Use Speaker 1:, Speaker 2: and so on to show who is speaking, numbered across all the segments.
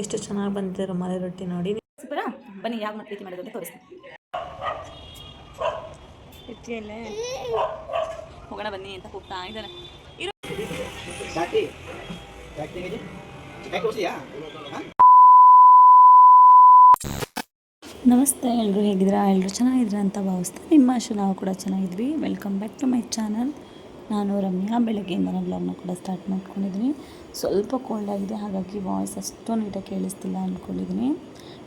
Speaker 1: ಎಷ್ಟು ಚೆನ್ನಾಗಿ ಬಂದಿದೆ ರುಮಾಲಿ ರೊಟ್ಟಿ ನೋಡಿ.
Speaker 2: ಸೂಪರಾ? ಬನ್ನಿ ಯಾವ ರೀತಿ ಮಾಡೋದು ಅಂತ ತೋರಿಸ್ತೀನಿ. ಹೆಚ್ಚಿಯಲ್ಲೇ ಹೋಗೋಣ ಬನ್ನಿ ಅಂತ ಹೋಗ್ತಾ ಇದ್ದಾರೆ. ನಮಸ್ತೆ ಎಲ್ಲರೂ, ಹೇಗಿದ್ದೀರಾ? ಎಲ್ಲರೂ ಚೆನ್ನಾಗಿದ್ದೀರಾ ಅಂತ ಭಾವಿಸ್ತಾ ನಿಮ್ಮ ಆಶೆ ನಾವು ಕೂಡ ಚೆನ್ನಾಗಿದ್ವಿ. Welcome back to my channel. ನಾನು ರಮ್ಯಾ. ಬೆಳಗ್ಗೆಯಿಂದ ನಾನು ಬ್ಲಾಗ್ನ ಕೂಡ ಸ್ಟಾರ್ಟ್ ಮಾಡ್ಕೊಂಡಿದ್ದೀನಿ. ಸ್ವಲ್ಪ ಕೋಲ್ಡ್ ಆಗಿದೆ, ಹಾಗಾಗಿ ವಾಯ್ಸ್ ಅಷ್ಟು ನೀಟಾಗಿ ಕೇಳಿಸ್ತಿಲ್ಲ ಅಂದ್ಕೊಂಡಿದ್ದೀನಿ.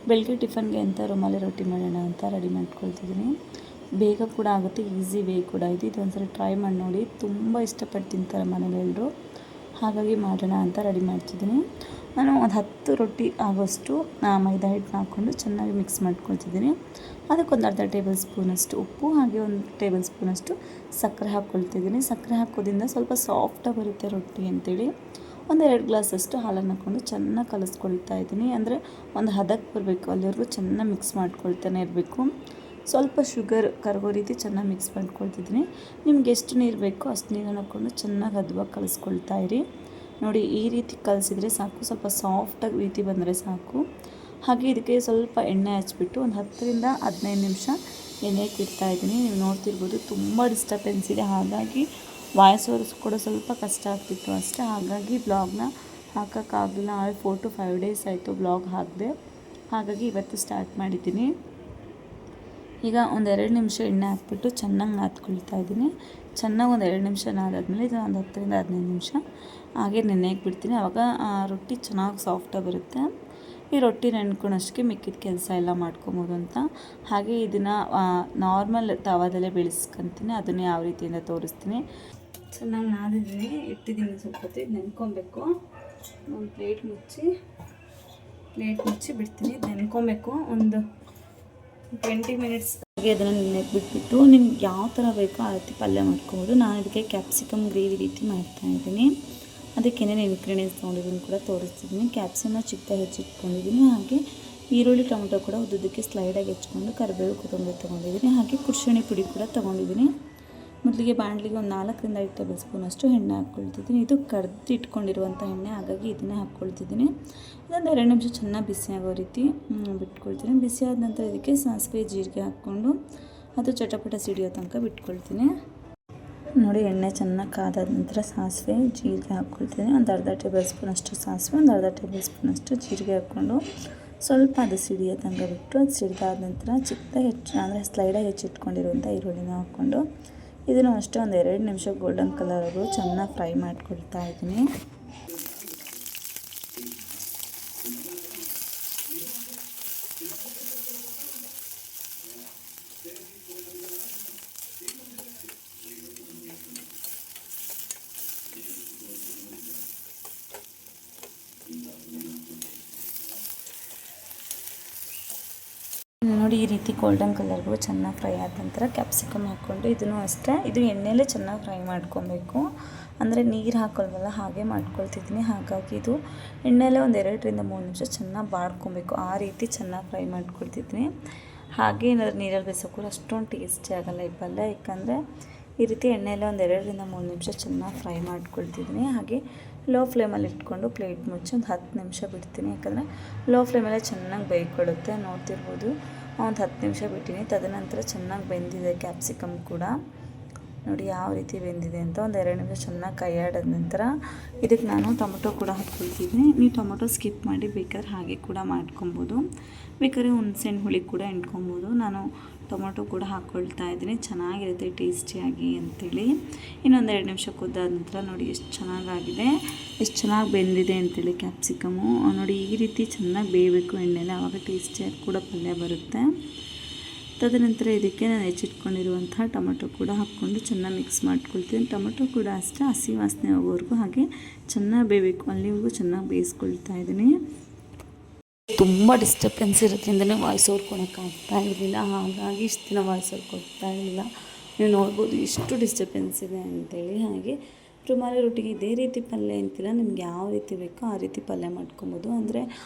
Speaker 2: ಬೆಳಗ್ಗೆ ಟಿಫನ್ಗೆ ಅಂತ ರುಮಾಲಿ ರೊಟ್ಟಿ ಮಾಡೋಣ ಅಂತ ರೆಡಿ ಮಾಡ್ಕೊಳ್ತಿದ್ದೀನಿ. ಬೇಗ ಕೂಡ ಆಗುತ್ತೆ, ಈಸಿ ವೇ ಕೂಡ ಇದೆ. ಇದೊಂದ್ಸಲ ಟ್ರೈ ಮಾಡಿ ನೋಡಿ, ತುಂಬ ಇಷ್ಟಪಟ್ಟು ತಿಂತಾರೆ ಮನೇಲೆಲ್ಲರೂ. ಹಾಗಾಗಿ ಮಾಡೋಣ ಅಂತ ರೆಡಿ ಮಾಡ್ತಿದ್ದೀನಿ. ನಾನು ಒಂದು 10 ರೊಟ್ಟಿ ಆಗೋಷ್ಟು ಮೈದಾ ಹಿಟ್ಟನ್ನ ಹಾಕ್ಕೊಂಡು ಚೆನ್ನಾಗಿ ಮಿಕ್ಸ್ ಮಾಡ್ಕೊಳ್ತಿದ್ದೀನಿ. ಅದಕ್ಕೊಂದು ಅರ್ಧ ಟೇಬಲ್ ಸ್ಪೂನಷ್ಟು ಉಪ್ಪು, ಹಾಗೆ ಒಂದು ಟೇಬಲ್ ಸ್ಪೂನಷ್ಟು ಸಕ್ಕರೆ ಹಾಕ್ಕೊಳ್ತಿದ್ದೀನಿ. ಸಕ್ಕರೆ ಹಾಕೋದ್ರಿಂದ ಸ್ವಲ್ಪ ಸಾಫ್ಟಾಗಿ ಬರುತ್ತೆ ರೊಟ್ಟಿ ಅಂತೇಳಿ ಒಂದು 2 ಗ್ಲಾಸಷ್ಟು ಹಾಲನ್ನು ಹಾಕ್ಕೊಂಡು ಚೆನ್ನಾಗಿ ಕಲಿಸ್ಕೊಳ್ತಾ ಇದ್ದೀನಿ. ಅಂದರೆ ಒಂದು ಹದಕ್ಕೆ ಬರಬೇಕು, ಅಲ್ಲಿವರೆಗೂ ಚೆನ್ನಾಗಿ ಮಿಕ್ಸ್ ಮಾಡ್ಕೊಳ್ತಾನೆ ಇರಬೇಕು. ಸ್ವಲ್ಪ ಶುಗರ್ ಕರಗೋ ರೀತಿ ಚೆನ್ನಾಗಿ ಮಿಕ್ಸ್ ಮಾಡ್ಕೊಳ್ತಿದ್ದೀನಿ. ನಿಮ್ಗೆ ಎಷ್ಟು ನೀರು ಬೇಕೋ ಅಷ್ಟು ನೀರನ್ನು ಹಾಕ್ಕೊಂಡು ಚೆನ್ನಾಗಿ ಹದವಾಗಿ ಕಲಿಸ್ಕೊಳ್ತಾ ಇರಿ. ನೋಡಿ, ಈ ರೀತಿ ಕಲಿಸಿದರೆ ಸಾಕು, ಸ್ವಲ್ಪ ಸಾಫ್ಟಾಗಿ ರೀತಿ ಬಂದರೆ ಸಾಕು. ಹಾಗೆ ಇದಕ್ಕೆ ಸ್ವಲ್ಪ ಎಣ್ಣೆ ಹಚ್ಬಿಟ್ಟು ಒಂದು 10ರಿಂದ 15 ನಿಮಿಷ ಎಣ್ಣೆಗೆ ಇಡ್ತಾಯಿದ್ದೀನಿ. ನೀವು ನೋಡ್ತಿರ್ಬೋದು ತುಂಬ ಡಿಸ್ಟರ್ಬೆನ್ಸ್ ಇದೆ, ಹಾಗಾಗಿ ವಾಯ್ಸ್ ಓವರ್ಸ್ ಕೂಡ ಸ್ವಲ್ಪ ಕಷ್ಟ ಆಗ್ತಿತ್ತು ಅಷ್ಟೇ. ಹಾಗಾಗಿ ಬ್ಲಾಗ್ನ ಹಾಕೋಕ್ಕಾಗಲಿಲ್ಲ. 4 to 5 ಡೇಸ್ ಆಯಿತು ಬ್ಲಾಗ್ ಹಾಕಿದೆ, ಹಾಗಾಗಿ ಇವತ್ತು ಸ್ಟಾರ್ಟ್ ಮಾಡಿದ್ದೀನಿ. ಈಗ ಒಂದು 2 ನಿಮಿಷ ಎಣ್ಣೆ ಹಾಕ್ಬಿಟ್ಟು ಚೆನ್ನಾಗಿ ನಾದ್ಕೊಳ್ತಾ ಇದ್ದೀನಿ. ಚೆನ್ನಾಗಿ ಒಂದು 2 ನಿಮಿಷ ನಾದಾದ್ಮೇಲೆ ಇದು ಒಂದು 10ರಿಂದ 15 ನಿಮಿಷ ಹಾಗೆ ನೆನೆಯಕ್ಕೆ ಬಿಡ್ತೀನಿ. ಆವಾಗ ರೊಟ್ಟಿ ಚೆನ್ನಾಗಿ ಸಾಫ್ಟಾಗಿ ಬರುತ್ತೆ. ಈ ರೊಟ್ಟಿ ನೆನ್ಕೊಳೋಷ್ಟಕ್ಕೆ ಮಿಕ್ಕಿದ ಕೆಲಸ ಎಲ್ಲ ಮಾಡ್ಕೊಬೋದು ಅಂತ. ಹಾಗೆ ಇದನ್ನು ನಾರ್ಮಲ್ ತವಾದಲ್ಲೇ ಬೇಯಿಸ್ಕೊತೀನಿ. ಅದನ್ನು ಯಾವ ರೀತಿಯಿಂದ ತೋರಿಸ್ತೀನಿ. ಚೆನ್ನಾಗಿ ನಾದಿದ್ದೀನಿ, ಇಟ್ಟಿದ್ದೀನಿ. ಸ್ವಲ್ಪ ಹೊತ್ತು ಇದು ನೆನ್ಕೊಬೇಕು. ಒಂದು ಪ್ಲೇಟ್ ಮುಚ್ಚಿ ಬಿಡ್ತೀನಿ. ಇದು ನೆನ್ಕೊಬೇಕು ಒಂದು 20 ಮಿನಿಟ್ಸ್. ಹಾಗೆ ಅದನ್ನು ನೆನೆಯಕ್ಕೆ ಬಿಟ್ಬಿಟ್ಟು ನಿಮ್ಗೆ ಯಾವ ಥರ ಬೇಕೋ ಆ ರೀತಿ ಪಲ್ಯ ಮಾಡ್ಕೊಬೋದು. ನಾನು ಇದಕ್ಕೆ ಕ್ಯಾಪ್ಸಿಕಮ್ ಗ್ರೇವಿ ರೀತಿ ಮಾಡ್ತಾಯಿದ್ದೀನಿ. ಅದಕ್ಕೆ ಏನೇನು ಇಂಗ್ರೀಡಿಯೆಂಟ್ಸ್ ತೊಗೊಂಡಿದ್ದೀನಿ ಕೂಡ ತೋರಿಸ್ತಿದ್ದೀನಿ. ಕ್ಯಾಪ್ಸಿಕಮ್ನ ಚಿಕ್ಕದಾಗಿ ಹೆಚ್ಚಿಟ್ಕೊಂಡಿದ್ದೀನಿ. ಹಾಗೆ ಈರುಳ್ಳಿ ಟೊಮೆಟೊ ಕೂಡ ಉದ್ದಕ್ಕೆ ಸ್ಲೈಡಾಗಿ ಹೆಚ್ಕೊಂಡು ಕರಿಬೇವು ಕೊತ್ತಂಬರಿ ತೊಗೊಂಡಿದ್ದೀನಿ. ಹಾಗೆ ಕುರ್ಷಣಿ ಪುಡಿ ಕೂಡ ತೊಗೊಂಡಿದ್ದೀನಿ. ಮೊದಲಿಗೆ ಬಾಣಲಿಗೆ ಒಂದು 4ರಿಂದ 5 ಟೇಬಲ್ ಸ್ಪೂನಷ್ಟು ಎಣ್ಣೆ ಹಾಕ್ಕೊಳ್ತಿದ್ದೀನಿ. ಇದು ಕರ್ದು ಇಟ್ಕೊಂಡಿರುವಂಥ ಎಣ್ಣೆ, ಹಾಗಾಗಿ ಇದನ್ನೇ ಹಾಕ್ಕೊಳ್ತಿದ್ದೀನಿ. ಇದೊಂದು 2 ನಿಮಿಷ ಚೆನ್ನಾಗಿ ಬಿಸಿ ಆಗೋ ರೀತಿ ಬಿಟ್ಕೊಳ್ತೀನಿ. ಬಿಸಿ ಆದ ನಂತರ ಇದಕ್ಕೆ ಸಾಸಿವೆ ಜೀರಿಗೆ ಹಾಕ್ಕೊಂಡು ಅದು ಚಟಪಟ ಸಿಡಿಯೋ ತನಕ ಬಿಟ್ಕೊಳ್ತೀನಿ. ನೋಡಿ, ಎಣ್ಣೆ ಚೆನ್ನಾಗಿ ಕಾದಾದ ನಂತರ ಸಾಸಿವೆ ಜೀರಿಗೆ ಹಾಕ್ಕೊಳ್ತೀನಿ. ಒಂದು ಅರ್ಧ ಟೇಬಲ್ ಸ್ಪೂನಷ್ಟು ಸಾಸಿವೆ, ಒಂದು ಅರ್ಧ ಟೇಬಲ್ ಸ್ಪೂನಷ್ಟು ಜೀರಿಗೆ ಹಾಕ್ಕೊಂಡು ಸ್ವಲ್ಪ ಅದು ಸಿಡಿಯೋ ತನಕ ಬಿಟ್ಟು, ಅದು ಸಿಡಿದಾದ ನಂತರ ಚಿಕ್ಕದಾಗಿ ಅಂದರೆ ಸ್ಲೈಡಾಗಿ ಹೆಚ್ಚಿಟ್ಕೊಂಡಿರುವಂಥ ಈರುಳ್ಳಿನ ಹಾಕ್ಕೊಂಡು ಇದನ್ನು ಅಷ್ಟೇ ಒಂದು 2 ನಿಮಿಷ ಗೋಲ್ಡನ್ ಕಲರ್ವರೆಗೂ ಚೆನ್ನಾಗಿ ಫ್ರೈ ಮಾಡ್ಕೊಳ್ತಾ ಇದ್ದೀನಿ. ನೋಡಿ, ಈ ರೀತಿ ಗೋಲ್ಡನ್ ಕಲರ್ಗೂ ಚೆನ್ನಾಗಿ ಫ್ರೈ ಆದ ನಂತರ ಕ್ಯಾಪ್ಸಿಕಮ್ ಹಾಕ್ಕೊಂಡು ಇದನ್ನು ಅಷ್ಟೇ, ಇದು ಎಣ್ಣೆಲೇ ಚೆನ್ನಾಗಿ ಫ್ರೈ ಮಾಡ್ಕೊಬೇಕು. ಅಂದರೆ ನೀರು ಹಾಕೋಲ್ವಲ್ಲ, ಹಾಗೆ ಮಾಡ್ಕೊಳ್ತಿದ್ದೀನಿ. ಹಾಗಾಗಿ ಇದು ಎಣ್ಣೆಲೇ ಒಂದು 2ರಿಂದ 3 ನಿಮಿಷ ಚೆನ್ನಾಗಿ ಬಾಡ್ಕೊಬೇಕು. ಆ ರೀತಿ ಚೆನ್ನಾಗಿ ಫ್ರೈ ಮಾಡ್ಕೊಳ್ತಿದ್ದೀನಿ. ಹಾಗೆ ಏನಾದರೂ ನೀರಲ್ಲಿ ಬೇಯಿಸೋಕ್ಕೂ ಅಷ್ಟೊಂದು ಟೇಸ್ಟಿ ಆಗೋಲ್ಲ ಈ ಪಲ್ಯ, ಯಾಕಂದರೆ ಈ ರೀತಿ ಎಣ್ಣೆಯಲ್ಲೇ ಒಂದು 2ರಿಂದ 3 ನಿಮಿಷ ಚೆನ್ನಾಗಿ ಫ್ರೈ ಮಾಡ್ಕೊಳ್ತಿದ್ದೀನಿ. ಹಾಗೆ ಲೋ ಫ್ಲೇಮಲ್ಲಿ ಇಟ್ಕೊಂಡು ಪ್ಲೇಟ್ ಮುಚ್ಚಿ ಒಂದು 10 ನಿಮಿಷ ಬಿಡ್ತೀನಿ. ಯಾಕಂದರೆ ಲೋ ಫ್ಲೇಮಲ್ಲೇ ಚೆನ್ನಾಗಿ ಬೇಯ್ಕೊಳ್ಳುತ್ತೆ. ನೋಡ್ತಿರ್ಬೋದು, ಒಂದು 10 ನಿಮಿಷ ಬಿಟ್ಟಿನಿ. ತದನಂತರ ಚೆನ್ನಾಗಿ ಬೆಂದಿದೆ ಕ್ಯಾಪ್ಸಿಕಮ್ ಕೂಡ. ನೋಡಿ ಯಾವ ರೀತಿ ಬೆಂದಿದೆ ಅಂತ. ಒಂದು 2 ನಿಮಿಷ ಚೆನ್ನಾಗಿ ಕೈ ಆಡಿದ ನಂತರ ಇದಕ್ಕೆ ನಾನು ಟೊಮೊಟೊ ಕೂಡ ಹಾಕ್ಕೊಳ್ತಿದ್ದೀನಿ. ನೀವು ಟೊಮೊಟೊ ಸ್ಕಿಪ್ ಮಾಡಿ ಬೇಕಾದ್ರೆ ಹಾಗೆ ಕೂಡ ಮಾಡ್ಕೊಬೋದು. ಬೇಕಾದ್ರೆ ಹುಣಸೆಹಣ್ಣು ಹುಳಿ ಕೂಡ ಇಟ್ಕೊಬೋದು. ನಾನು ಟೊಮೊಟೊ ಕೂಡ ಹಾಕ್ಕೊಳ್ತಾ ಇದ್ದೀನಿ, ಚೆನ್ನಾಗಿರುತ್ತೆ ಟೇಸ್ಟಿಯಾಗಿ ಅಂಥೇಳಿ. ಇನ್ನೊಂದು 2 ನಿಮಿಷ ಕುದ್ದಾದ ನಂತರ ನೋಡಿ ಎಷ್ಟು ಚೆನ್ನಾಗಾಗಿದೆ, ಎಷ್ಟು ಚೆನ್ನಾಗಿ ಬೆಂದಿದೆ ಅಂಥೇಳಿ ಕ್ಯಾಪ್ಸಿಕಮು. ನೋಡಿ, ಈ ರೀತಿ ಚೆನ್ನಾಗಿ ಬೇಯಬೇಕು ಎಣ್ಣೆಲೆ, ಆವಾಗ ಟೇಸ್ಟಿಯಾಗಿ ಕೂಡ ಪಲ್ಯ ಬರುತ್ತೆ. ತದನಂತರ ಇದಕ್ಕೆ ನಾನು ಹೆಚ್ಚಿಟ್ಕೊಂಡಿರುವಂಥ ಟೊಮೊಟೊ ಕೂಡ ಹಾಕ್ಕೊಂಡು ಚೆನ್ನಾಗಿ ಮಿಕ್ಸ್ ಮಾಡ್ಕೊಳ್ತೀನಿ. ಟೊಮೊಟೊ ಕೂಡ ಅಷ್ಟೇ ಹಸಿ ವಾಸನೆ ಹೋಗೋವರೆಗೂ ಹಾಗೆ ಚೆನ್ನಾಗಿ ಬೇಯಬೇಕು, ಅಲ್ಲಿವರೆಗೂ ಚೆನ್ನಾಗಿ ಬೇಯಿಸ್ಕೊಳ್ತಾ ಇದ್ದೀನಿ. ತುಂಬ ಡಿಸ್ಟರ್ಬೆನ್ಸ್ ಇರೋದ್ರಿಂದಲೇ ವಾಯ್ಸ್ ಓವರ್ ಕೊಡೋಕ್ಕಾಗ್ತಾ ಇರಲಿಲ್ಲ, ಹಾಗಾಗಿ ಇಷ್ಟು ದಿನ ವಾಯ್ಸ್ ಓವರ್ ಕೊಡ್ತಾ ಇರಲಿಲ್ಲ. ನೀವು ನೋಡ್ಬೋದು ಎಷ್ಟು ಡಿಸ್ಟರ್ಬೆನ್ಸ್ ಇದೆ ಅಂಥೇಳಿ. ಹಾಗೆ ರುಮಾಲಿ ರೊಟ್ಟಿಗೆ ಇದೇ ರೀತಿ ಪಲ್ಯ ಅಂತಿಲ್ಲ, ನಿಮ್ಗೆ ಯಾವ ರೀತಿ ಬೇಕೋ ಆ ರೀತಿ ಪಲ್ಯ ಮಾಡ್ಕೊಬೋದು. ಅಂದರೆ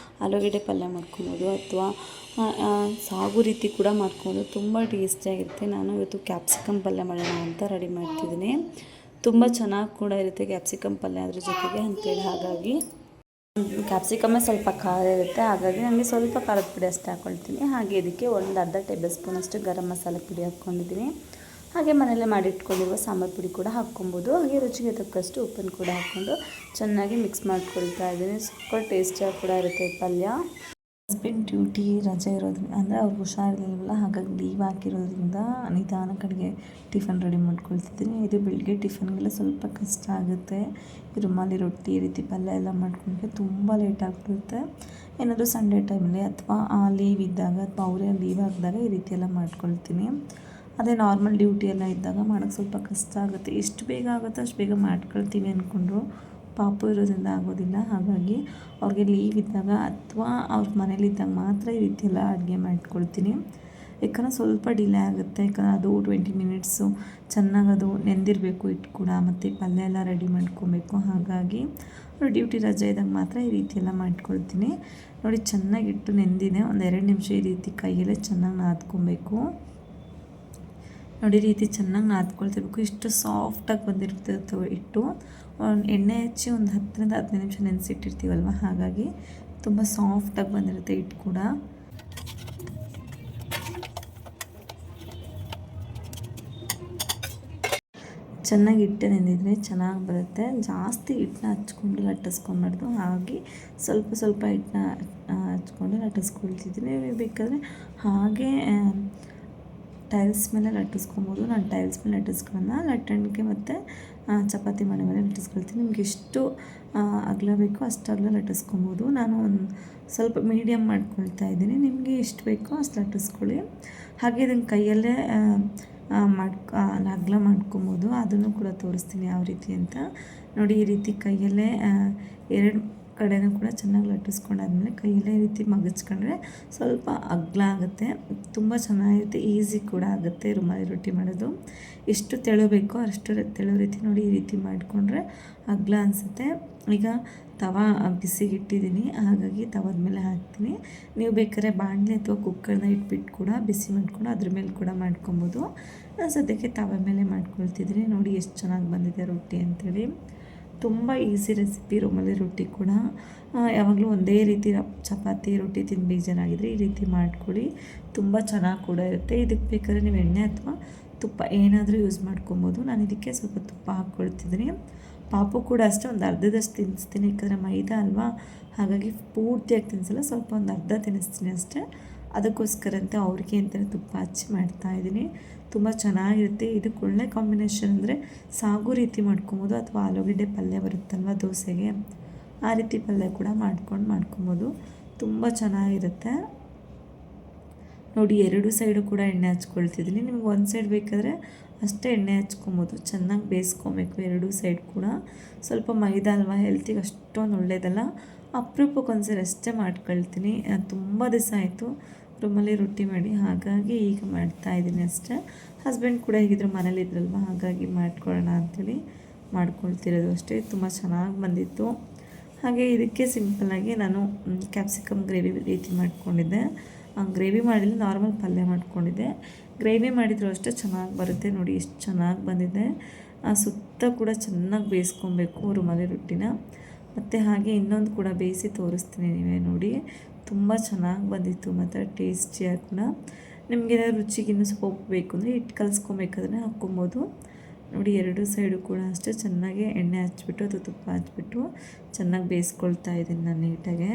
Speaker 2: ಆಲೂಗಡ್ಡೆ ಪಲ್ಯ ಮಾಡ್ಕೊಬೋದು, ಅಥವಾ ಸಾಗು ರೀತಿ ಕೂಡ ಮಾಡ್ಕೊಬೋದು. ತುಂಬ ಟೇಸ್ಟಿಯಾಗಿರುತ್ತೆ. ನಾನು ಇವತ್ತು ಕ್ಯಾಪ್ಸಿಕಮ್ ಪಲ್ಯ ಮಾಡೋಣ ಅಂತ ರೆಡಿ ಮಾಡ್ತಿದ್ದೀನಿ. ತುಂಬ ಚೆನ್ನಾಗಿ ಕೂಡ ಇರುತ್ತೆ ಕ್ಯಾಪ್ಸಿಕಮ್ ಪಲ್ಯ ಅದ್ರ ಜೊತೆಗೆ ಅಂಥೇಳಿ. ಹಾಗಾಗಿ ಕ್ಯಾಪ್ಸಿಕಮ್ಮೇ ಸ್ವಲ್ಪ ಖಾರ ಇರುತ್ತೆ, ಹಾಗಾಗಿ ನನಗೆ ಸ್ವಲ್ಪ ಖಾರದ ಪುಡಿ ಅಷ್ಟೇ ಹಾಕ್ಕೊಳ್ತೀನಿ. ಹಾಗೆ ಇದಕ್ಕೆ ಒಂದು ಅರ್ಧ ಟೇಬಲ್ ಸ್ಪೂನಷ್ಟು ಗರಂ ಮಸಾಲೆ ಪುಡಿ ಹಾಕ್ಕೊಂಡಿದ್ದೀನಿ. ಹಾಗೆ ಮನೆಯಲ್ಲೇ ಮಾಡಿಟ್ಕೊಂಡಿರುವ ಸಾಂಬಾರು ಪುಡಿ ಕೂಡ ಹಾಕ್ಕೊಬೋದು. ಹಾಗೆ ರುಚಿಗೆ ತಕ್ಕಷ್ಟು ಉಪ್ಪನ್ನು ಕೂಡ ಹಾಕ್ಕೊಂಡು ಚೆನ್ನಾಗಿ ಮಿಕ್ಸ್ ಮಾಡ್ಕೊಳ್ತಾ ಇದ್ದೀನಿ. ಸೂಪರ್ ಟೇಸ್ಟಿಯಾಗಿ ಕೂಡ ಇರುತ್ತೆ ಪಲ್ಯ. ಹಸ್ಬೆಂಡ್ ಡ್ಯೂಟಿ ರಜೆ ಇರೋದ್ರಿಂದ ಅಂದರೆ ಅವ್ರಿಗೆ ಹುಷಾರಿರಲಿಲ್ಲ, ಹಾಗಾಗಿ ಲೀವ್ ಹಾಕಿರೋದ್ರಿಂದ ನಿಧಾನ ಕಡೆಗೆ ಟಿಫನ್ ರೆಡಿ ಮಾಡ್ಕೊಳ್ತಿದ್ದೀನಿ. ಇದು ಬೆಳಗ್ಗೆ ಟಿಫನ್ಗೆಲ್ಲ ಸ್ವಲ್ಪ ಕಷ್ಟ ಆಗುತ್ತೆ. ರುಮಾಲಿ ರೊಟ್ಟಿ ಈ ರೀತಿ ಪಲ್ಯ ಎಲ್ಲ ಮಾಡ್ಕೊಂಡ್ರೆ ತುಂಬ ಲೇಟ್ ಆಗ್ಬಿಡುತ್ತೆ. ಏನಾದರೂ ಸಂಡೇ ಟೈಮಲ್ಲಿ ಅಥವಾ ಲೀವ್ ಇದ್ದಾಗ ಅಥವಾ ಅವರೇ ಲೀವ್ ಆಗಿದಾಗ ಈ ರೀತಿ ಎಲ್ಲ ಮಾಡ್ಕೊಳ್ತೀನಿ. ಅದೇ ನಾರ್ಮಲ್ ಡ್ಯೂಟಿ ಎಲ್ಲ ಇದ್ದಾಗ ಮಾಡೋಕ್ಕೆ ಸ್ವಲ್ಪ ಕಷ್ಟ ಆಗುತ್ತೆ. ಎಷ್ಟು ಬೇಗ ಆಗುತ್ತೋ ಅಷ್ಟು ಬೇಗ ಮಾಡ್ಕೊಳ್ತೀವಿ ಅಂದ್ಕೊಂಡ್ರು ಪಾಪು ಇರೋದ್ರಿಂದ ಆಗೋದಿಲ್ಲ. ಹಾಗಾಗಿ ಅವ್ರಿಗೆ ಲೀವ್ ಇದ್ದಾಗ ಅಥವಾ ಅವ್ರ ಮನೇಲಿದ್ದಾಗ ಮಾತ್ರ ಈ ರೀತಿ ಎಲ್ಲ ಅಡುಗೆ ಮಾಡ್ಕೊಳ್ತೀನಿ. ಯಾಕಂದರೆ ಸ್ವಲ್ಪ ಡಿಲೇ ಆಗುತ್ತೆ, ಯಾಕಂದರೆ ಅದು 20 ಮಿನಿಟ್ಸು ಚೆನ್ನಾಗಿ ಅದು ನೆಂದಿರಬೇಕು ಹಿಟ್ಟು ಕೂಡ, ಮತ್ತು ಪಲ್ಯ ಎಲ್ಲ ರೆಡಿ ಮಾಡ್ಕೊಬೇಕು. ಹಾಗಾಗಿ ಅವ್ರು ಡ್ಯೂಟಿ ರಜೆ ಇದ್ದಾಗ ಮಾತ್ರ ಈ ರೀತಿ ಎಲ್ಲ ಮಾಡ್ಕೊಳ್ತೀನಿ. ನೋಡಿ ಚೆನ್ನಾಗಿ ಹಿಟ್ಟು ನೆಂದಿದೆ. ಒಂದು 2 ನಿಮಿಷ ಈ ರೀತಿ ಕೈಯಲ್ಲೇ ಚೆನ್ನಾಗಿ ನಾದ್ಕೊಬೇಕು. ನೋಡಿ ಈ ರೀತಿ ಚೆನ್ನಾಗಿ ನಾದ್ಕೊಳ್ತಿರ್ಬೇಕು. ಇಷ್ಟು ಸಾಫ್ಟಾಗಿ ಬಂದಿರುತ್ತೆ ಹಿಟ್ಟು. ಎಣ್ಣೆ ಹಚ್ಚಿ ಒಂದು 10ರಿಂದ 15 ನಿಮಿಷ ನೆನೆಸಿಟ್ಟಿರ್ತೀವಲ್ವ, ಹಾಗಾಗಿ ತುಂಬ ಸಾಫ್ಟಾಗಿ ಬಂದಿರುತ್ತೆ ಹಿಟ್ಟು ಕೂಡ. ಚೆನ್ನಾಗಿ ಹಿಟ್ಟು ನೆಂದಿದ್ರೆ ಚೆನ್ನಾಗಿ ಬರುತ್ತೆ. ಜಾಸ್ತಿ ಹಿಟ್ಟನ್ನ ಹಚ್ಕೊಂಡು ಲಟ್ಟಿಸ್ಕೊಂಬಾರ್ದು, ಹಾಗೆ ಸ್ವಲ್ಪ ಸ್ವಲ್ಪ ಹಿಟ್ಟನ್ನ ಹಚ್ಕೊಂಡು ಲಟ್ಟಿಸ್ಕೊಳ್ತಿದ್ದೀನಿ. ಬೇಕಾದರೆ ಹಾಗೆ ಟೈಲ್ಸ್ ಮೇಲೆ ಲಟ್ಟಿಸ್ಕೊಬೋದು. ನಾನು ಟೈಲ್ಸ್ ಮೇಲೆ ಲಟ್ಟಿಸ್ಕೊಳ್ಳೋಣ, ಲಟ್ಟಣಿಗೆ ಮತ್ತು ಚಪಾತಿ ಮಣೆ ಮೇಲೆ ಲಟ್ಟಿಸ್ಕೊಳ್ತೀನಿ. ನಿಮ್ಗೆ ಎಷ್ಟು ಅಗಲ ಬೇಕೋ ಅಷ್ಟು ಅಗಲ ಲಟ್ಟಿಸ್ಕೊಬೋದು. ನಾನು ಒಂದು ಸ್ವಲ್ಪ ಮೀಡಿಯಮ್ ಮಾಡ್ಕೊಳ್ತಾ ಇದ್ದೀನಿ. ನಿಮಗೆ ಎಷ್ಟು ಬೇಕೋ ಅಷ್ಟು ಲಟ್ಟಿಸ್ಕೊಳ್ಳಿ. ಹಾಗೆ ಇದನ್ನು ಕೈಯಲ್ಲೇ ಅಗಲ ಮಾಡ್ಕೊಬೋದು. ಅದನ್ನು ಕೂಡ ತೋರಿಸ್ತೀನಿ ಯಾವ ರೀತಿ ಅಂತ. ನೋಡಿ ಈ ರೀತಿ ಕೈಯಲ್ಲೇ 2 ಕಡೆನೂ ಕೂಡ ಚೆನ್ನಾಗಿ ಲಟ್ಟಿಸ್ಕೊಂಡಾದ್ಮೇಲೆ ಕೈಯಲ್ಲೇ ಈ ರೀತಿ ಮಗಚ್ಕೊಂಡ್ರೆ ಸ್ವಲ್ಪ ಅಗಲ ಆಗುತ್ತೆ. ತುಂಬ ಚೆನ್ನಾಗಿರುತ್ತೆ, ಈಸಿ ಕೂಡ ಆಗುತ್ತೆ ರುಮಾಲಿ ರೊಟ್ಟಿ ಮಾಡೋದು. ಎಷ್ಟು ತೆಳು ಬೇಕೋ ಅಷ್ಟು ತೆಳು ರೀತಿ ನೋಡಿ ಈ ರೀತಿ ಮಾಡಿಕೊಂಡ್ರೆ ಅಗಲ ಅನಿಸುತ್ತೆ. ಈಗ ತವಾ ಬಿಸಿಗಿಟ್ಟಿದ್ದೀನಿ, ಹಾಗಾಗಿ ತವದ ಮೇಲೆ ಹಾಕ್ತೀನಿ. ನೀವು ಬೇಕಾದ್ರೆ ಬಾಣಲೆ ಅಥವಾ ಕುಕ್ಕರ್ನ ಇಟ್ಬಿಟ್ಟು ಕೂಡ ಬಿಸಿ ಮಾಡ್ಕೊಂಡು ಅದ್ರ ಮೇಲೆ ಕೂಡ ಮಾಡ್ಕೊಬೋದು. ನಾನು ಸದ್ಯಕ್ಕೆ ತವ ಮೇಲೆ ಮಾಡ್ಕೊಳ್ತಿದ್ದೀನಿ. ನೋಡಿ ಎಷ್ಟು ಚೆನ್ನಾಗಿ ಬಂದಿದೆ ರೊಟ್ಟಿ ಅಂಥೇಳಿ. ತುಂಬ ಈಸಿ ರೆಸಿಪಿ ರುಮಾಲಿ ರೊಟ್ಟಿ ಕೂಡ. ಯಾವಾಗಲೂ ಒಂದೇ ರೀತಿ ಚಪಾತಿ ರೊಟ್ಟಿ ತಿಂದು ಬೇಜಾರಾಗಿದ್ದರೆ ಈ ರೀತಿ ಮಾಡ್ಕೊಳ್ಳಿ, ತುಂಬ ಚೆನ್ನಾಗಿ ಕೂಡ ಇರುತ್ತೆ. ಇದಕ್ಕೆ ಬೇಕಾದ್ರೆ ನೀವು ಎಣ್ಣೆ ಅಥವಾ ತುಪ್ಪ ಏನಾದರೂ ಯೂಸ್ ಮಾಡ್ಕೊಬೋದು. ನಾನು ಇದಕ್ಕೆ ಸ್ವಲ್ಪ ತುಪ್ಪ ಹಾಕ್ಕೊಳ್ತಿದ್ದೀನಿ. ಪಾಪು ಕೂಡ ಅಷ್ಟೇ ಒಂದು ಅರ್ಧದಷ್ಟು ತಿನ್ನಿಸ್ತೀನಿ, ಯಾಕಂದರೆ ಮೈದಾ ಅಲ್ವಾ, ಹಾಗಾಗಿ ಪೂರ್ತಿಯಾಗಿ ತಿನ್ನಿಸಲ್ಲ, ಸ್ವಲ್ಪ ಒಂದು ಅರ್ಧ ತಿನ್ನಿಸ್ತೀನಿ ಅಷ್ಟೇ. ಅದಕ್ಕೋಸ್ಕರ ಅಂತ ಅವ್ರಿಗೆ ಅಂತಲೇ ತುಪ್ಪ ಹಚ್ಚಿ ಮಾಡ್ತಾಯಿದ್ದೀನಿ. ತುಂಬ ಚೆನ್ನಾಗಿರುತ್ತೆ. ಇದಕ್ಕೆ ಒಳ್ಳೆ ಕಾಂಬಿನೇಷನ್ ಅಂದರೆ ಸಾಗು ರೀತಿ ಮಾಡ್ಕೊಬೋದು, ಅಥವಾ ಆಲೂಗಡ್ಡೆ ಪಲ್ಯ ಬರುತ್ತಲ್ವ ದೋಸೆಗೆ, ಆ ರೀತಿ ಪಲ್ಯ ಕೂಡ ಮಾಡ್ಕೊಬೋದು. ತುಂಬ ಚೆನ್ನಾಗಿರುತ್ತೆ. ನೋಡಿ 2 ಸೈಡು ಕೂಡ ಎಣ್ಣೆ ಹಚ್ಕೊಳ್ತಿದ್ದೀನಿ. ನಿಮ್ಗೆ ಒಂದು ಸೈಡ್ ಬೇಕಾದರೆ ಅಷ್ಟೇ ಎಣ್ಣೆ ಹಚ್ಕೊಬೋದು. ಚೆನ್ನಾಗಿ ಬೇಯಿಸ್ಕೊಬೇಕು 2 ಸೈಡ್ ಕೂಡ. ಸ್ವಲ್ಪ ಮೈದಾ ಅಲ್ವಾ, ಹೆಲ್ತಿಗೆ ಅಷ್ಟೊಂದು ಒಳ್ಳೆಯದಲ್ಲ. ಅಪರೂಪಕ್ಕೊಂದ್ಸರಿ ಅಷ್ಟೇ ಮಾಡ್ಕೊಳ್ತೀನಿ. ತುಂಬ ದಿವಸ ಆಯಿತು ರುಮಾಲಿ ರೊಟ್ಟಿ ಮಾಡಿ, ಹಾಗಾಗಿ ಈಗ ಮಾಡ್ತಾಯಿದ್ದೀನಿ ಅಷ್ಟೇ. ಹಸ್ಬೆಂಡ್ ಕೂಡ ಹೇಗಿದ್ರು ಮನೇಲಿದ್ರಲ್ವ, ಹಾಗಾಗಿ ಮಾಡ್ಕೊಳ್ಳೋಣ ಅಂಥೇಳಿ ಮಾಡ್ಕೊಳ್ತಿರೋದು ಅಷ್ಟೇ. ತುಂಬ ಚೆನ್ನಾಗಿ ಬಂದಿತ್ತು. ಹಾಗೆ ಇದಕ್ಕೆ ಸಿಂಪಲ್ಲಾಗಿ ನಾನು ಕ್ಯಾಪ್ಸಿಕಮ್ ಗ್ರೇವಿ ರೀತಿ ಮಾಡ್ಕೊಂಡಿದ್ದೆ. ಗ್ರೇವಿ ಮಾಡಿಲ್ಲ, ನಾರ್ಮಲ್ ಪಲ್ಯ ಮಾಡ್ಕೊಂಡಿದ್ದೆ. ಗ್ರೇವಿ ಮಾಡಿದರೂ ಅಷ್ಟೇ ಚೆನ್ನಾಗಿ ಬರುತ್ತೆ. ನೋಡಿ ಎಷ್ಟು ಚೆನ್ನಾಗಿ ಬಂದಿದೆ. ಸುತ್ತ ಕೂಡ ಚೆನ್ನಾಗಿ ಬೇಯಿಸ್ಕೊಬೇಕು ರುಮಾಲಿ ರೊಟ್ಟಿನ. ಮತ್ತು ಹಾಗೆ ಇನ್ನೊಂದು ಕೂಡ ಬೇಯಿಸಿ ತೋರಿಸ್ತೀನಿ, ನೀವೇ ನೋಡಿ. ತುಂಬ ಚೆನ್ನಾಗಿ ಬಂದಿತ್ತು ಮತ್ತು ಟೇಸ್ಟಿಯಾಗಿ ಕೂಡ. ನಿಮಗೇನಾದ್ರು ರುಚಿಗೆ ಇನ್ನೂ ಸ್ವಲ್ಪ ಉಪ್ಪು ಬೇಕು ಅಂದರೆ ಹಿಟ್ಟು ಕಲಿಸ್ಕೊಬೇಕಾದ್ರೆ ಹಾಕ್ಕೊಬೋದು. ನೋಡಿ 2 ಸೈಡು ಕೂಡ ಅಷ್ಟೇ ಚೆನ್ನಾಗಿ ಎಣ್ಣೆ ಹಚ್ಬಿಟ್ಟು ಅಥವಾ ತುಪ್ಪ ಹಚ್ಬಿಟ್ಟು ಚೆನ್ನಾಗಿ ಬೇಯಿಸ್ಕೊಳ್ತಾ ಇದ್ದೀನಿ ನಾನು ನೀಟಾಗೆ.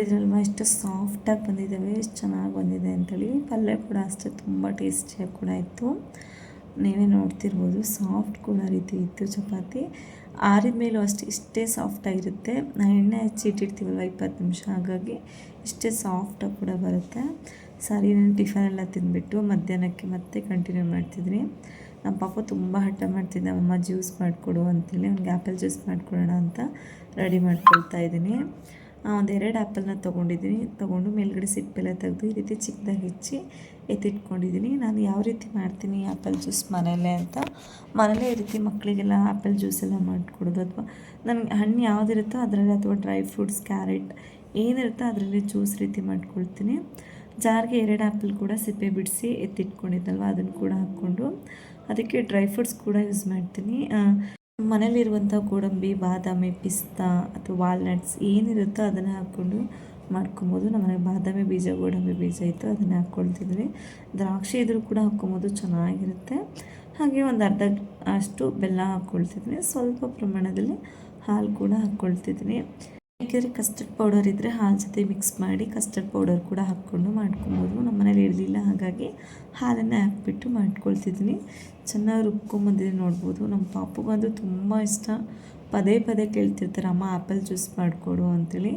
Speaker 2: ಇದರಲ್ವ ಎಷ್ಟು ಸಾಫ್ಟಾಗಿ ಬಂದಿದ್ದಾವೆ, ಎಷ್ಟು ಚೆನ್ನಾಗಿ ಬಂದಿದೆ ಅಂಥೇಳಿ. ಪಲ್ಯ ಕೂಡ ಅಷ್ಟೇ ತುಂಬ ಟೇಸ್ಟಿಯಾಗಿ ಕೂಡ ಇತ್ತು. ನೀವೇ ನೋಡ್ತಿರ್ಬೋದು, ಸಾಫ್ಟ್ ಕೂಡ ರೀತಿ ಇತ್ತು ಚಪಾತಿ. ಆರಿದ ಮೇಲೂ ಅಷ್ಟೇ ಇಷ್ಟೇ ಸಾಫ್ಟಾಗಿರುತ್ತೆ. ಎಣ್ಣೆ ಹಚ್ಚಿ ಇಟ್ಟಿರ್ತೀವಲ್ವ 20 ನಿಮಿಷ, ಹಾಗಾಗಿ ಇಷ್ಟೇ ಸಾಫ್ಟಾಗಿ ಕೂಡ ಬರುತ್ತೆ. ಸರಿ, ನಾನು ಟಿಫನೆಲ್ಲ ತಿಂದುಬಿಟ್ಟು ಮಧ್ಯಾಹ್ನಕ್ಕೆ ಮತ್ತೆ ಕಂಟಿನ್ಯೂ ಮಾಡ್ತಿದ್ದೀನಿ. ನಮ್ಮ ಪಾಪ ತುಂಬ ಹಠ ಮಾಡ್ತಿದ್ದೆ, ಅಮ್ಮ ಜ್ಯೂಸ್ ಮಾಡಿಕೊಡು ಅಂತೇಳಿ. ಅವ್ನಿಗೆ ಆ್ಯಪಲ್ ಜ್ಯೂಸ್ ಮಾಡಿಕೊಡೋಣ ಅಂತ ರೆಡಿ ಮಾಡ್ಕೊಳ್ತಾ ಇದ್ದೀನಿ.
Speaker 1: ಒಂದೆರಡು ಆ್ಯಪಲ್ನ ತೊಗೊಂಡು ಮೇಲ್ಗಡೆ ಸಿಪ್ಪೆಲ್ಲ ತೆಗೆದು ಈ ರೀತಿ ಚಿಕ್ಕದಾಗಿ ಹೆಚ್ಚಿ ಎತ್ತಿಟ್ಕೊಂಡಿದ್ದೀನಿ. ನಾನು ಯಾವ ರೀತಿ ಮಾಡ್ತೀನಿ ಆ್ಯಪಲ್ ಜ್ಯೂಸ್ ಮನೆಯಲ್ಲೇ ಅಂತ, ಮನೇಲೇ ಈ ರೀತಿ ಮಕ್ಕಳಿಗೆಲ್ಲ ಆ್ಯಪಲ್ ಜ್ಯೂಸೆಲ್ಲ ಮಾಡಿಕೊಡೋದು, ಅಥವಾ ನನಗೆ ಹಣ್ಣು ಯಾವುದಿರುತ್ತೋ ಅದರಲ್ಲಿ, ಅಥವಾ ಡ್ರೈ ಫ್ರೂಟ್ಸ್, ಕ್ಯಾರೆಟ್ ಏನಿರುತ್ತೋ ಅದರಲ್ಲಿ ಜ್ಯೂಸ್ ರೀತಿ ಮಾಡ್ಕೊಳ್ತೀನಿ. ಜಾರ್ಗೆ 2 ಆ್ಯಪಲ್ ಕೂಡ ಸಿಪ್ಪೆ ಬಿಡಿಸಿ ಎತ್ತಿಟ್ಕೊಂಡಿದ್ದಲ್ವ ಅದನ್ನು ಕೂಡ ಹಾಕ್ಕೊಂಡು ಅದಕ್ಕೆ ಡ್ರೈ ಫ್ರೂಟ್ಸ್ ಕೂಡ ಯೂಸ್ ಮಾಡ್ತೀನಿ. ಮನೇಲಿರುವಂಥ ಗೋಡಂಬಿ, ಬಾದಾಮಿ, ಪಿಸ್ತಾ ಅಥವಾ ವಾಲ್ನಟ್ಸ್ ಏನಿರುತ್ತೋ ಅದನ್ನು ಹಾಕ್ಕೊಂಡು ಮಾಡ್ಕೊಬೋದು. ನಮ್ಮನೆ ಬಾದಾಮಿ ಬೀಜ, ಗೋಡಂಬಿ ಬೀಜ ಇತ್ತು, ಅದನ್ನು ಹಾಕ್ಕೊಳ್ತಿದ್ವಿ. ದ್ರಾಕ್ಷಿ ಇದ್ರೂ ಕೂಡ ಹಾಕ್ಕೊಬೋದು, ಚೆನ್ನಾಗಿರುತ್ತೆ. ಹಾಗೆ ಒಂದು ಅರ್ಧ ಅಷ್ಟು ಬೆಲ್ಲ ಹಾಕ್ಕೊಳ್ತಿದ್ವಿ. ಸ್ವಲ್ಪ ಪ್ರಮಾಣದಲ್ಲಿ ಹಾಲು ಕೂಡ ಹಾಕ್ಕೊಳ್ತಿದ್ದೀನಿ. ಯಾಕೆಂದರೆ ಕಸ್ಟರ್ಡ್ ಪೌಡರ್ ಇದ್ದರೆ ಹಾಲು ಜೊತೆ ಮಿಕ್ಸ್ ಮಾಡಿ ಕಸ್ಟರ್ಡ್ ಪೌಡರ್ ಕೂಡ ಹಾಕ್ಕೊಂಡು ಮಾಡ್ಕೊಬೋದು. ನಮ್ಮ ಮನೇಲಿ ಇರಲಿಲ್ಲ, ಹಾಗಾಗಿ ಹಾಲನ್ನು ಹಾಕ್ಬಿಟ್ಟು ಮಾಡ್ಕೊಳ್ತಿದ್ದೀನಿ. ಚೆನ್ನಾಗಿ ರುಬ್ಕೊಂಬಂದಿದೆ ನೋಡ್ಬೋದು. ನಮ್ಮ ಪಾಪುಗಂದು ತುಂಬ ಇಷ್ಟ, ಪದೇ ಪದೇ ಕೇಳ್ತಿರ್ತಾರೆ ಅಮ್ಮ ಆ್ಯಪಲ್ ಜ್ಯೂಸ್ ಮಾಡಿಕೊಡು ಅಂಥೇಳಿ.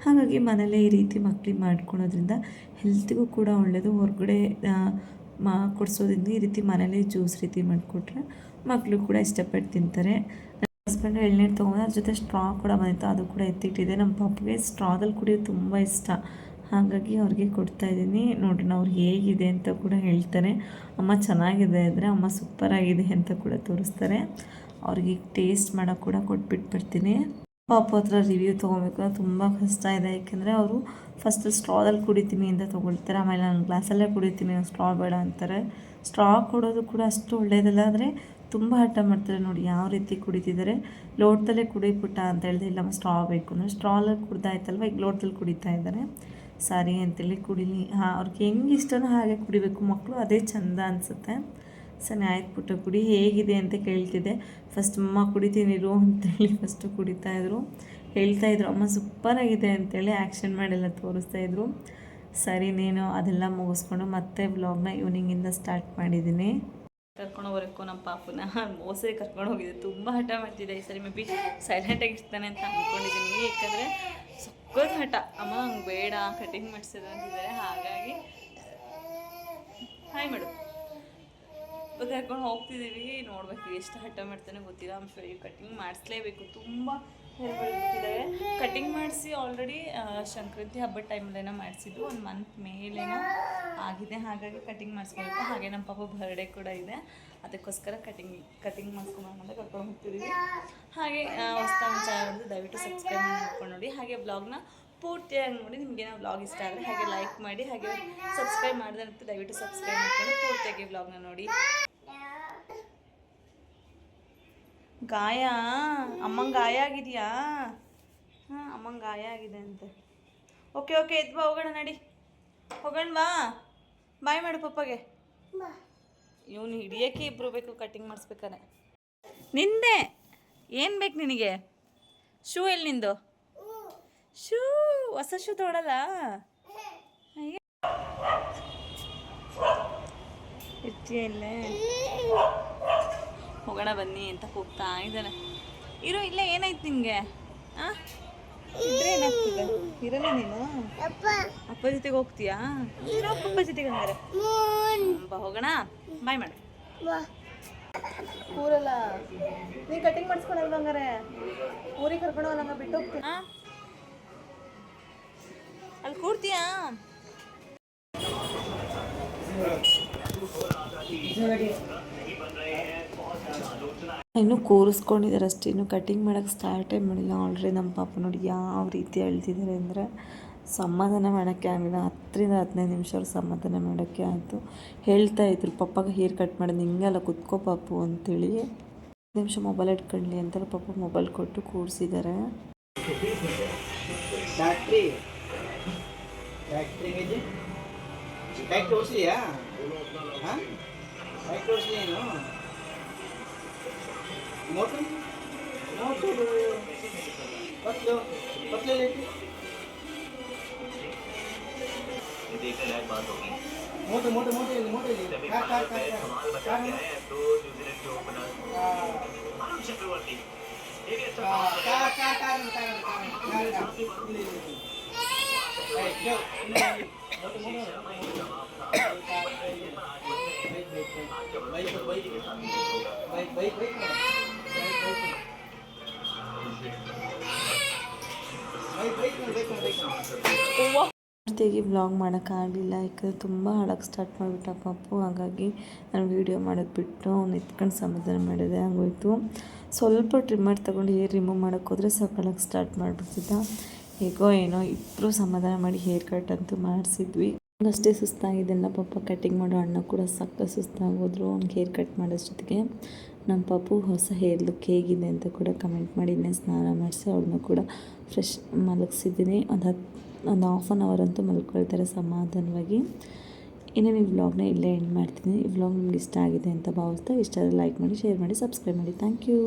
Speaker 1: ಹಾಗಾಗಿ ಮನೇಲೇ ಈ ರೀತಿ ಮಕ್ಳಿಗೆ ಮಾಡ್ಕೊಳೋದ್ರಿಂದ ಹೆಲ್ತಿಗೂ ಕೂಡ ಒಳ್ಳೆಯದು. ಹೊರಗಡೆ ಕೊಡಿಸೋದ್ರಿಂದ ಈ ರೀತಿ ಮನೇಲೇ ಜ್ಯೂಸ್ ರೀತಿ ಮಾಡಿಕೊಟ್ರೆ ಮಕ್ಕಳು ಕೂಡ ಇಷ್ಟಪಟ್ಟು ತಿಂತಾರೆ. ಹಸ್ಬೆಂಡು ಎಳ್ನೀರು ತೊಗೊಂಡು ಅದ್ರ ಜೊತೆ ಸ್ಟ್ರಾ ಕೂಡ ಬಂದಿತ್ತು, ಅದು ಕೂಡ ಎತ್ತಿಟ್ಟಿದೆ. ನಮ್ಮ ಪಾಪುಗೆ ಸ್ಟ್ರಾದಲ್ಲಿ ಕುಡಿಯೋದು ತುಂಬ ಇಷ್ಟ, ಹಾಗಾಗಿ ಅವ್ರಿಗೆ ಕೊಡ್ತಾಯಿದ್ದೀನಿ. ನೋಡ್ರಿ ಅವ್ರು ಹೇಗಿದೆ ಅಂತ ಕೂಡ ಹೇಳ್ತಾರೆ. ಅಮ್ಮ ಚೆನ್ನಾಗಿದೆ ಅಂದರೆ ಅಮ್ಮ ಸೂಪರಾಗಿದೆ ಅಂತ ಕೂಡ ತೋರಿಸ್ತಾರೆ. ಅವ್ರಿಗೆ ಟೇಸ್ಟ್ ಮಾಡೋಕ್ಕೆ ಕೂಡ ಕೊಟ್ಬಿಟ್ಟು ಬರ್ತೀನಿ. ಪಾಪು ಹತ್ರ ರಿವ್ಯೂ ತೊಗೊಬೇಕು ತುಂಬ ಕಷ್ಟ ಇದೆ, ಯಾಕೆಂದರೆ ಅವರು ಫಸ್ಟ್ ಸ್ಟ್ರಾದಲ್ಲಿ ಕುಡಿತೀನಿ ಅಂತ ತೊಗೊಳ್ತಾರೆ, ಆಮೇಲೆ ನಾನು ಗ್ಲಾಸಲ್ಲೇ ಕುಡಿತೀನಿ, ಸ್ಟ್ರಾ ಬೇಡ ಅಂತಾರೆ. ಸ್ಟ್ರಾ ಕೊಡೋದು ಕೂಡ ಅಷ್ಟು ಒಳ್ಳೆಯದಲ್ಲ, ಆದರೆ ತುಂಬ ಹಠ ಮಾಡ್ತಾರೆ. ನೋಡಿ ಯಾವ ರೀತಿ ಕುಡಿತಿದ್ದಾರೆ. ಲೋಟದಲ್ಲೇ ಕುಡಿಬಿಟ್ಟ ಅಂತ ಹೇಳಿದೆ, ಇಲ್ಲ ಸ್ಟ್ರಾ ಬೇಕು ಅಂದರೆ ಸ್ಟ್ರಾಲಲ್ಲಿ ಕುಡ್ದಾಯ್ತಲ್ವ, ಈಗ ಲೋಟದಲ್ಲಿ ಕುಡಿತಾ ಇದ್ದಾರೆ. ಸರಿ ಅಂತೇಳಿ ಕುಡಿಲಿ, ಅವ್ರಿಗೆ ಹೆಂಗೆ ಇಷ್ಟನೋ ಹಾಗೆ ಕುಡಿಬೇಕು ಮಕ್ಕಳು, ಅದೇ ಚೆಂದ ಅನಿಸುತ್ತೆ. ಸರಿ ಆಯ್ತು ಪುಟ್ಟ ಕುಡಿ, ಹೇಗಿದೆ ಅಂತ ಕೇಳ್ತಿದ್ದೆ. ಫಸ್ಟ್ ಅಮ್ಮ ಕುಡಿತೀನಿರು ಅಂತೇಳಿ ಫಸ್ಟು ಕುಡಿತಾಯಿದ್ರು. ಹೇಳ್ತಾಯಿದ್ರು ಅಮ್ಮ ಸೂಪರಾಗಿದೆ ಅಂತೇಳಿ ಆ್ಯಕ್ಷನ್ ಮಾಡೆಲ್ಲ ತೋರಿಸ್ತಾಯಿದ್ರು. ಸರಿ ನೀನು ಅದೆಲ್ಲ ಮುಗಿಸ್ಕೊಂಡು ಮತ್ತೆ ವ್ಲಾಗ್ನ ಈವ್ನಿಂಗಿಂದ ಸ್ಟಾರ್ಟ್ ಮಾಡಿದ್ದೀನಿ. ಕರ್ಕೊಂಡೋಗ್ಬೇಕು ನಮ್ಮ ಪಾಪುನ ಮೋಸೆ ಕರ್ಕೊಂಡು ಹೋಗಿದ್ದೆ, ತುಂಬ ಹಠ ಮಾಡ್ತಿದ್ದೆ. ಈ ಸರಿ ಮೇ ಬಿ ಸೈಲೆಂಟಾಗಿ ಇರ್ತಾನೆ ಅಂತ ಅಂದ್ಕೊಂಡಿದ್ದೀನಿ, ಯಾಕಂದರೆ ಸಕ್ಕತ್ ಹಠ. ಅಮ್ಮ ಹಂಗೆ ಬೇಡ ಕಟಿಂಗ್ ಮಾಡಿಸೋದು ಅಂತಿದ್ದಾರೆ, ಹಾಗಾಗಿ ಹಾಯ್ ಮಾಡು ಕರ್ಕೊಂಡು ಹೋಗ್ತಿದ್ದೀವಿ. ನೋಡ್ಬೇಕು ಎಷ್ಟು ಹಠ ಮಾಡ್ತಾನೆ ಗೊತ್ತಿಲ್ಲ. ಕಟಿಂಗ್ ಮಾಡಿಸ್ಲೇಬೇಕು, ತುಂಬ ಹೇರ್ ಬೆಳೆದಿದ್ದಾವೆ. ಕಟಿಂಗ್ ಮಾಡಿಸಿ ಆಲ್ರೆಡಿ ಸಂಕ್ರಾಂತಿ ಹಬ್ಬದ ಟೈಮಲ್ಲೇನೋ ಮಾಡಿಸಿದ್ದು, 1 ಮಂತ್ ಮೇಲೇನೋ ಆಗಿದೆ, ಹಾಗಾಗಿ ಕಟಿಂಗ್ ಮಾಡಿಸ್ಬೇಕು. ಹಾಗೆ ನಮ್ಮ ಪಾಪ ಬರ್ಡೇ ಕೂಡ ಇದೆ, ಅದಕ್ಕೋಸ್ಕರ ಕಟಿಂಗ್ ಮಾಡಿಸ್ಕೊಂಡು ಅಂತ ಕರ್ಕೊಂಡು ಹೋಗ್ತಿದ್ದೀವಿ. ಹಾಗೆ ಹೊಸ್ದಾಗಿ ಚಾನಲ್ ದಯವಿಟ್ಟು ಸಬ್ಸ್ಕ್ರೈಬ್ ಮಾಡ್ಕೊಂಡು ನೋಡಿ. ಹಾಗೆ ಬ್ಲಾಗ್ನ ಪೂರ್ತಿಯಾಗಿ ನೋಡಿ. ನಿಮಗೇನೋ ಬ್ಲಾಗ್ ಇಷ್ಟ ಆದರೆ ಹಾಗೆ ಲೈಕ್ ಮಾಡಿ, ಹಾಗೆ ಸಬ್ಸ್ಕ್ರೈಬ್ ಮಾಡಿದಂತೆ ದಯವಿಟ್ಟು ಸಬ್ಸ್ಕ್ರೈಬ್ ಮಾಡ್ಕೊಂಡು ಪೂರ್ತಿಯಾಗಿ ಬ್ಲಾಗ್ನ ನೋಡಿ. ಗಾಯ ಅಮ್ಮಂಗೆ ಗಾಯ ಆಗಿದೆಯಾ? ಹಾಂ ಅಮ್ಮಂಗೆ ಗಾಯ ಆಗಿದೆ ಅಂತೆ. ಓಕೆ ಎದ್ದು ಬಾ, ಹೋಗೋಣ ನಡಿ, ಹೋಗೋಣ ಬಾ. ಬಾಯ್ ಮಾಡು ಪಪ್ಪಗೆ. ಇವನು ಹಿಡಿಯೋಕ್ಕೆ ಇಬ್ಬರು ಬೇಕು ಕಟಿಂಗ್ ಮಾಡಿಸ್ಬೇಕಾರೆ. ನಿಂದೆ ಏನು ಬೇಕು ನಿನಗೆ? ಶೂ ಎಲ್ಲಿ ನಿಂದು? ಶೂ ಹೊಸ ಶೂ ತೊಗೊಳಲ್ಲ? ಇರ್ತೀಯ ಇಲ್ಲೇ? ಹೋಗೋಣ ಬನ್ನಿ ಅಂತ ಹೋಗ್ತಾ ಇದ್ದಾನೆ. ಇರೋ ಇಲ್ಲೇ, ಏನಾಯ್ತು ನಿನಗೆ? ಹಾಂ ಇದ್ರೆ ಏನಾಗ್ತದೆ? ಇರಲ್ಲ ನೀನು? ಅಪ್ಪ ಜೊತೆಗೆ ಹೋಗ್ತೀಯಾ? ಇರೋ ಪಪ್ಪ ಜೊತೆಗೆ ಹಂಗಾರೆ ಬಾ, ಹೋಗೋಣ. ಬಾಯ್ ಮಾಡು. ಊರಲ್ಲ ನೀ ಕಟಿಂಗ್ ಮಾಡಿಸ್ಕೊಳಲ್ವ ಹಂಗಾರೆ? ಊರಿಗೆ ಕರ್ಕೊಂಡು ಹೋಗಲ್ಲ, ಬಿಟ್ಟು ಹೋಗ್ತೀನಿ. ಹಾಂ ಅಲ್ಲಿ ಕೂರ್ತೀಯಾ? ಇನ್ನೂ ಕೂರಿಸ್ಕೊಂಡಿದ್ದಾರೆ ಅಷ್ಟೇ, ಇನ್ನು ಕಟಿಂಗ್ ಮಾಡೋಕ್ಕೆ ಸ್ಟಾರ್ಟೇ ಮಾಡಿಲ್ಲ. ಆಲ್ರೆಡಿ ನಮ್ಮ ಪಾಪ ನೋಡಿ ಯಾವ ರೀತಿ ಅಳ್ತಿದ್ದಾರೆ ಅಂದರೆ ಸಮಾಧಾನ ಮಾಡೋಕ್ಕೆ ಆಗಿಲ್ಲ. 10-15 ನಿಮಿಷ ಅವ್ರು ಸಮಾಧಾನ ಮಾಡೋಕ್ಕೆ ಆಯಿತು. ಹೇಳ್ತಾಯಿದ್ರು ಪಪ್ಪಗೆ ಹೇರ್ ಕಟ್ ಮಾಡೋದು ಹಿಂಗೆಲ್ಲ ಕುತ್ಕೋ ಪಾಪು ಅಂತೇಳಿ. 10 ನಿಮಿಷ ಮೊಬೈಲ್ ಇಟ್ಕೊಳ್ಳಿ ಅಂತ ಪಾಪ ಮೊಬೈಲ್ ಕೊಟ್ಟು ಕೂರಿಸಿದ್ದಾರೆ. ಪೂರ್ತಿಯಾಗಿ ವ್ಲಾಗ್ ಮಾಡೋಕ್ಕಾಗಲಿಲ್ಲ, ಯಾಕಂದರೆ ತುಂಬ ಹಾಳಕ್ಕೆ ಸ್ಟಾರ್ಟ್ ಮಾಡಿಬಿಟ್ಟ ಪಾಪು. ಹಾಗಾಗಿ ನಾನು ವೀಡಿಯೋ ಮಾಡೋದು ಬಿಟ್ಟು ಅವ್ನು ಎತ್ಕೊಂಡು ಸಮಾಧಾನ ಮಾಡಿದೆ, ಆಗೋಯ್ತು. ಸ್ವಲ್ಪ ಟ್ರಿಮ್ಮರ್ ತೊಗೊಂಡು ಹೇರ್ ರಿಮೂವ್ ಮಾಡೋಕ್ಕೆ ಹೋದರೆ ಸಕಾಲಕ್ಕೆ ಸ್ಟಾರ್ಟ್ ಮಾಡಿಬಿಡ್ತಿದ್ದ. ಹೇಗೋ ಏನೋ ಇಬ್ಬರು ಸಮಾಧಾನ ಮಾಡಿ ಹೇರ್ ಕಟ್ ಅಂತೂ ಮಾಡಿಸಿದ್ವಿ. ಅಷ್ಟೇ ಸುಸ್ತಾಗಿದ್ದೆಲ್ಲ ಪಾಪ. ಕಟ್ಟಿಂಗ್ ಮಾಡೋ ಅಣ್ಣ ಕೂಡ ಸಕ್ಕ ಸುಸ್ತಾಗೋದ್ರು ಅವ್ನಿಗೆ ಹೇರ್ ಕಟ್ ಮಾಡೋಷ್ಟೊತ್ತಿಗೆ. ನಮ್ಮ ಪಾಪು ಹೊಸ ಹೇರ್ ಲುಕ್ ಹೇಗಿದೆ ಅಂತ ಕೂಡ ಕಮೆಂಟ್ ಮಾಡಿ ಇನ್ನೇ ಸ್ನಾನ ಮಾಡಿಸಿ ಅವ್ಳನ್ನ ಕೂಡ ಫ್ರೆಶ್ ಮಲಗಿಸಿದ್ದೀನಿ. ಒಂದು ಹಾಫ್ ಆನ್ ಅವರ್ ಅಂತೂ ಮಲ್ಕೊಳ್ತಾರೆ ಸಮಾಧಾನವಾಗಿ. ಇನ್ನೇನು ಈ ವ್ಲಾಗ್ನ ಇಲ್ಲೇ ಎಂಡ್ ಮಾಡ್ತೀನಿ. ಈ ವ್ಲಾಗ್ ನಿಮ್ಗೆ ಇಷ್ಟ ಆಗಿದೆ ಅಂತ ಭಾವಿಸ್ತಾ, ಇಷ್ಟ ಆದರೆ ಲೈಕ್ ಮಾಡಿ, ಶೇರ್ ಮಾಡಿ, ಸಬ್ಸ್ಕ್ರೈಬ್ ಮಾಡಿ. Thank you.